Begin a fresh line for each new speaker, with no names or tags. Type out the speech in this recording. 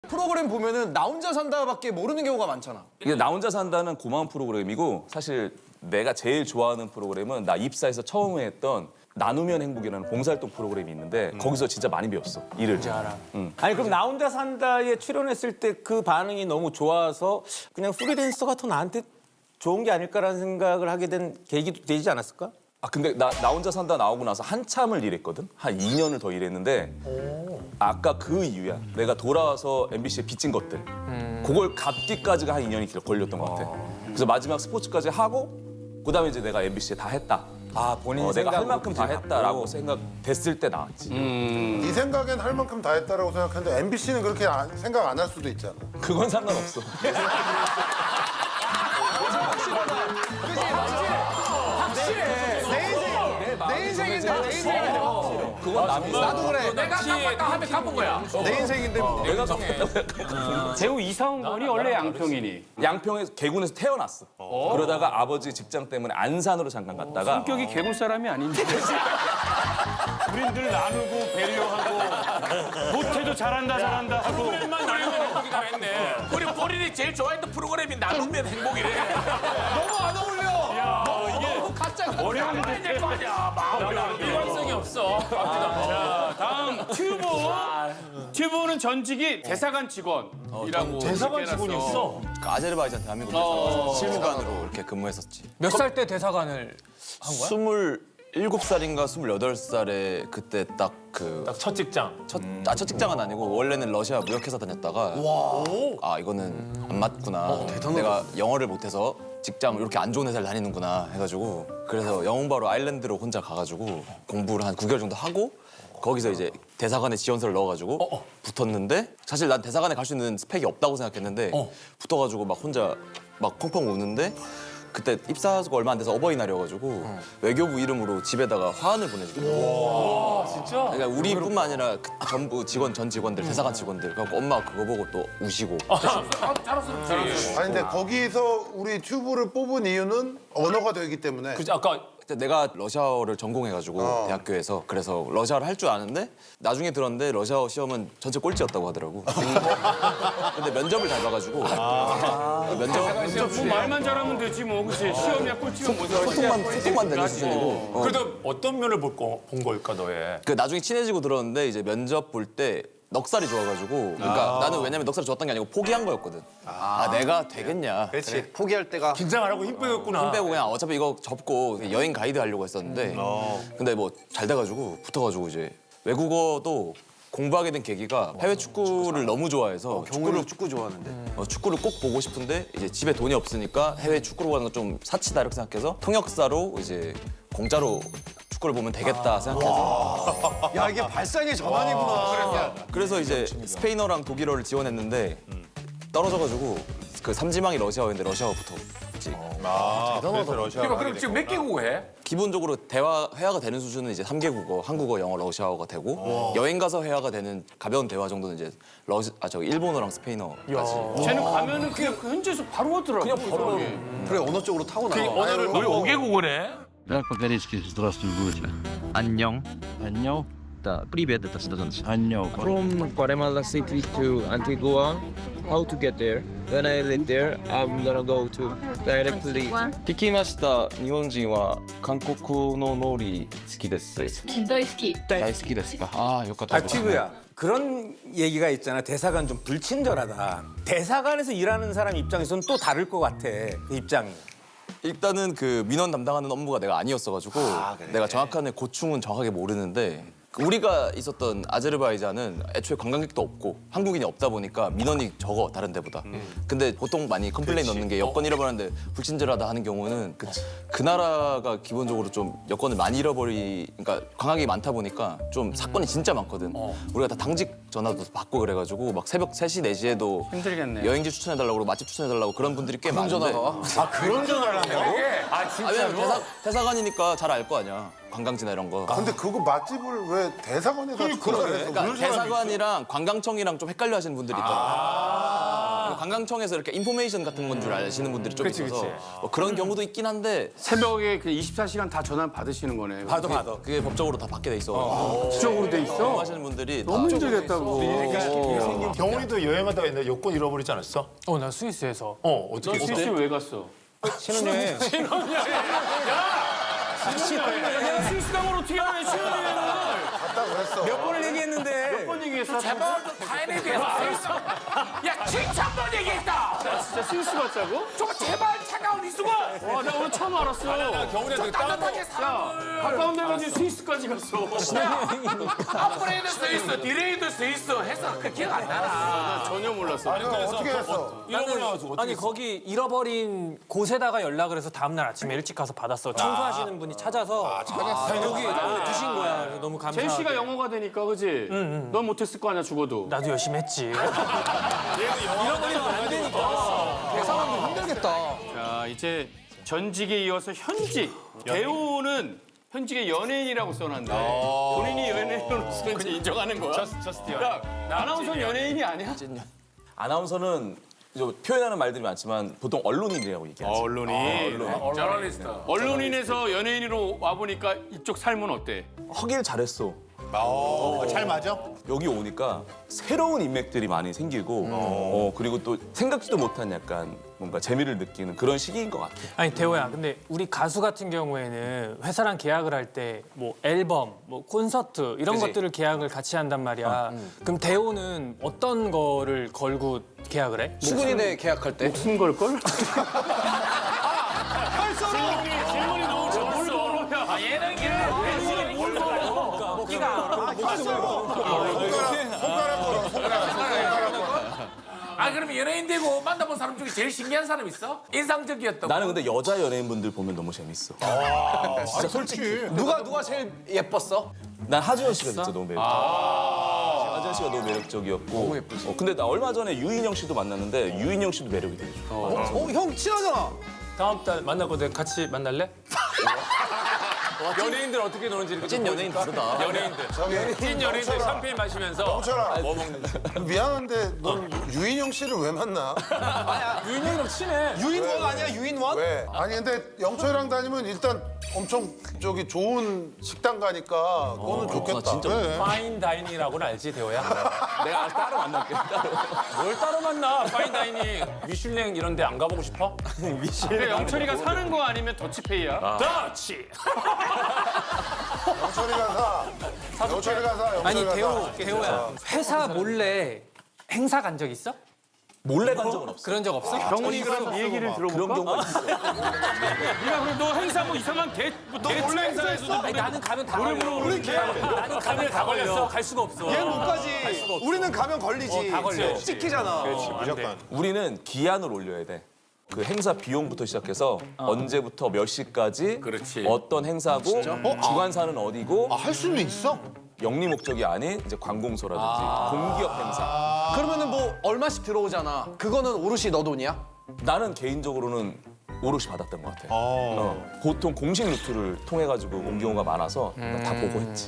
프로그램 보면은 나 혼자 산다밖에 모르는 경우가 많잖아.
이게 나 혼자 산다는 고마운 프로그램이고 사실 내가 제일 좋아하는 프로그램은 나 입사해서 처음 했던 나누면 행복이라는 봉사활동 프로그램이 있는데 거기서 진짜 많이 배웠어. 일을.
아니 그럼 나 혼자 산다에 출연했을 때 그 반응이 너무 좋아서 그냥 프리랜서가 더 나한테 좋은 게 아닐까라는 생각을 하게 된 계기도 되지 않았을까?
아 근데 나 혼자 산다 나오고 나서 한참을 일했거든. 한 2년을 더 일했는데 아까 그 이유야. 내가 돌아와서 MBC에 빚진 것들. 그걸 갚기까지가 한 2년이 걸렸던 것 같아. 그래서 마지막 스포츠까지 하고 그다음에 이제 내가 MBC에 다 했다.
아 본인이
내가 할
생각으로
만큼 다 했다라고 생각됐을 때 나왔지.
네 생각엔 할 만큼 다 했다라고 생각했는데 MBC는 그렇게 생각 안 할 수도 있잖아.
그건 상관없어.
내 인생인데 내 인생인데.
그건 남이
나도 그래.
내가 갚았다 하면 갚은 거야.
내 인생인데 뭐.
내가 갚았다고.
배우 이상훈 군이 원래 양평이니.
양평에서 계군에서 태어났어. 그러다가 아버지 직장 때문에 안산으로 잠깐 갔다가
성격이 개굴 사람이 아닌데. 우린 늘 나누고 배려하고 못해도 잘한다 하고.
프로그램만 나누면 행복이다 했네. 우리 본인이 제일 좋아했던 프로그램이 나누면 행복이래.
너무 안 어울려. 너무 가짜.
어려운데.
이제 거냐. 마음이 일관성이 없어.
자, 다음 튜브. 튜브는 전직이 대사관 직원이라고.
대사관 직원이었어.
그 아제르바이잔 대한민국에서 실무관으로 이렇게 근무했었지.
몇 살 때 대사관을 한 거야?
27살인가 28살에 그때 딱 그
첫 직장.
첫 직장은 아니고 원래는 러시아 무역회사 다녔다가 아 이거는 안 맞구나. 내가 영어를 못해서 직장 이렇게 안 좋은 회사를 다니는구나 해가지고 그래서 영문바로 아일랜드로 혼자 가가지고 공부를 한 9개월 정도 하고 거기서 이제 대사관에 지원서를 넣어가지고 붙었는데 사실 난 대사관에 갈 수 있는 스펙이 없다고 생각했는데 붙어가지고 막 혼자 막 펑펑 우는데 그때 입사하고 얼마 안 돼서 어버이날이어가지고 외교부 이름으로 집에다가 화환을 보내주더라고.
진짜?
그러니까 우리뿐만 아니라 그 전부 전 직원들, 대사관 직원들. 그래서 엄마가 그거 보고 또 우시고.
잘했었지.
아니 근데 거기서 우리 튜브를 뽑은 이유는 언어가 되기 때문에.
그치, 아까
그때 내가 러시아어를 전공해가지고 대학교에서 그래서 러시아를 할 줄 아는데 나중에 들었는데 러시아어 시험은 전체 꼴찌였다고 하더라고. 근데 면접을 잘 봐가지고 면접
뭐 말만 잘하면 되지 뭐. 그치? 시험이야 꼴찌면 뭐지?
소통만 되는 수준이고.
그래도 어떤 면을 본 걸까 너의?
그 나중에 친해지고 들었는데 이제 면접 볼 때 넉살이 좋아가지고 그러니까 나는 왜냐면 넉살이 좋았던 게 아니고 포기한 거였거든. 아 내가 되겠냐.
그렇지. 포기할 때가.
긴장 안 하고 힘 빼겠구나.
힘 빼고 그냥 어차피 이거 접고 여행 가이드 하려고 했었는데 근데 뭐 잘 돼가지고 붙어가지고 이제 외국어도 공부하게 된 계기가 해외 축구를 너무 좋아해서
축구 좋아하는데.
축구를 꼭 보고 싶은데 이제 집에 돈이 없으니까 해외 축구로 가는 거 좀 사치다 이렇게 생각해서 통역사로 이제 공짜로 축구를 보면 되겠다 생각해서
야 이게 발상의 전환이구나.
그래서 이제 스페인어랑 독일어를 지원했는데 떨어져가지고 그 삼지망이 러시아어인데 러시아어부터 했지.
대단하다 러시아.
그럼 지금 몇 개국 해?
기본적으로 회화가 되는 수준은 이제 3개국어, 한국어, 영어, 러시아어가 되고 여행 가서 회화가 되는 가벼운 대화 정도는 이제 일본어랑 스페인어까지.
쟤는 가면은 그냥 그 현지에서 바로 하더라고. 그냥 바로.
그래 언어 쪽으로 타고나.
언어를 우리 5개국을 해?
Как по-корейски «здравствуй» будет?
안녕.
안녕.
Да, привет, это что значит?
안녕.
From Guatemala City to Antigua, how to get there? When I live there, I'm gonna go to directly. 聞きました日本人は韓国の料理好きです
大好き。
大好きですかああよかったよかった
튜브야. 그런 얘기가 있잖아. 대사관 좀 불친절하다. 대사관에서 일하는 사람 입장에서는 또 다를 것 같아. 그 입장이.
일단은 그 민원 담당하는 업무가 내가 아니었어가지고 내가 정확한 고충은 정확하게 모르는데 우리가 있었던 아제르바이잔은 애초에 관광객도 없고 한국인이 없다 보니까 민원이 적어 다른 데보다. 근데 보통 많이 컴플레인 넣는 게 여권 잃어버렸는데 불친절하다 하는 경우는 그 나라가 기본적으로 좀 여권을 많이 그러니까 관광객이 많다 보니까 좀 사건이 진짜 많거든. 우리가 다 당직 전화도 받고 그래가지고 막 새벽 3시, 4시에도
힘들겠네.
여행지 추천해달라고 그러고 맛집 추천해달라고 그런 분들이 꽤 많은데
그런 전화를 한다고?
왜냐면 대사관이니까 잘 알 거 아니야. 관광지나 이런 거.
근데 그거 맛집을 왜 대사관에서 추천을 했어?
그러니까 대사관이랑 관광청이랑 좀 헷갈려 하시는 분들이 있더라고요. 관광청에서 이렇게 인포메이션 같은 건 줄 아시는 분들이 좀 있어서 뭐 그런 경우도 있긴 한데
새벽에 그 24시간 다 전화 받으시는 거네.
받아. 그게 법적으로 다 받게 돼 있어.
지적으로 돼 있어?
하시는 분들이
너무
다
힘들겠다고.
경훈이도 여행하다가 옛날에 여권 잃어버리지 않았어?
나 스위스에서.
어떻게? 스위스 왜 갔어?
신혼여행.
야, 스위스 땅으로 어떻게 하냐, 신혼여행을.
갔다 그랬어.
몇 번을 얘기했는데.
몇 번 얘기했어?
제발 좀 타인에 대해서 야 7,000번 얘기했다.
진짜 스위스 갔다고?
좀 제발 차가운 이수가
와, 나 오늘 처음 알았어.
좀 따뜻하게
야,
사람을
가까운 데 가지고 스위스까지 갔어.
업그레이드 스위스, 디레이드 스위스 해서 그 기억 안 나나.
전혀 몰랐어.
아니, 어떻게 했어?
아니 거기 잃어버린 곳에다가 연락을 해서 다음 날 아침에 일찍 가서 받았어. 청소하시는 분이 찾아서 여기 두신 거야. 그래서 너무 감사하게.
제시가 영어가 되니까, 그지? 넌 못했을 거 아니야, 죽어도.
나도 열심히 했지.
자, 이제 전직에 이어서 현직. 대우는 현직의 연예인이라고 써놨네. 본인이 연예인으로서 이제 인정하는 거야? 야, 아나운서는 연예인이 아니야?
아나운서는 이제 표현하는 말들이 많지만 보통 언론인이라고 얘기하죠.
언론인.
저널리스트.
언론인에서 연예인으로 와보니까 이쪽 삶은 어때?
하길 잘했어.
잘 맞아?
여기 오니까 새로운 인맥들이 많이 생기고 그리고 또 생각지도 못한 약간 뭔가 재미를 느끼는 그런 시기인 것 같아.
아니 대호야, 근데 우리 가수 같은 경우에는 회사랑 계약을 할 때 뭐 앨범, 뭐 콘서트 이런 것들을 계약을 같이 한단 말이야. 그럼 대호는 어떤 거를 걸고 계약을 해?
수근이네 계약할 때
무슨 걸걸? 질문이 너무 좋았어.
아 예능이야. 아 그러면 연예인 되고 만나본 사람 중에 제일 신기한 사람 있어? 인상적이었던.
나는 근데 여자 연예인분들 보면 너무 재밌어. 진짜 솔직히.
누가 제일 예뻤어?
난 하주연 씨가 진짜 너무 매력적이야. 하주연 씨가 너무 매력적이었고. 너무 예쁘지. 근데 나 얼마 전에 유인영 씨도 만났는데 유인영 씨도 매력이 되게 좋아.
형 친하잖아.
다음 달 만나거든. 같이 만날래? 연예인들 어떻게 노는지 이렇게
찐 연예인 다르다.
연예인들. 찐 연예인들 샴페인 마시면서
영철아, 미안한데 넌 유인영 씨를 왜 만나?
유인영이랑 친해.
유인원 아니야 유인원?
왜? 아니 근데 영철이랑 다니면 일단 엄청 좋은 식당 가니까 그거는 좋겠다.
진짜
왜?
파인 다이닝이라고는 알지 대호야?
내가 따로 만날게. 따로.
뭘 따로 만나? 파인 다이닝, 미슐랭 이런 데 안 가보고 싶어?
근데 영철이가 사는 거 아니면 더치페이야?
그렇지.
영철이가 사.
아니
영철이가 사.
대호야. 회사 몰래 행사 간 적 있어?
몰래 간 적은 없어.
그런 적 없어?
병훈이 그럼 이 얘기를
그런
들어볼까?
경우가 있어.
네가 그럼 너 행사 뭐 이상한 너 몰래 행사했어?
아니 나는 가면 다 걸려. 나는 가면 다 걸렸어. 갈 수가 없어.
얘는 못 가지. 우리는 가면 걸리지.
다 걸려.
찍히잖아.
무조건.
우리는 기한을 올려야 돼. 그 행사 비용부터 시작해서 언제부터 몇 시까지
그렇지.
어떤 행사고 주관사는 어디고
할 수는 있어?
영리 목적이 아닌 이제 관공서라든지 공기업 행사.
그러면은 뭐 얼마씩 들어오잖아. 그거는 오롯이 너 돈이야?
나는 개인적으로는 오롯이 받았던 것 같아. 보통 공식 루트를 통해 가지고 온 경우가 많아서 다 보고 했지.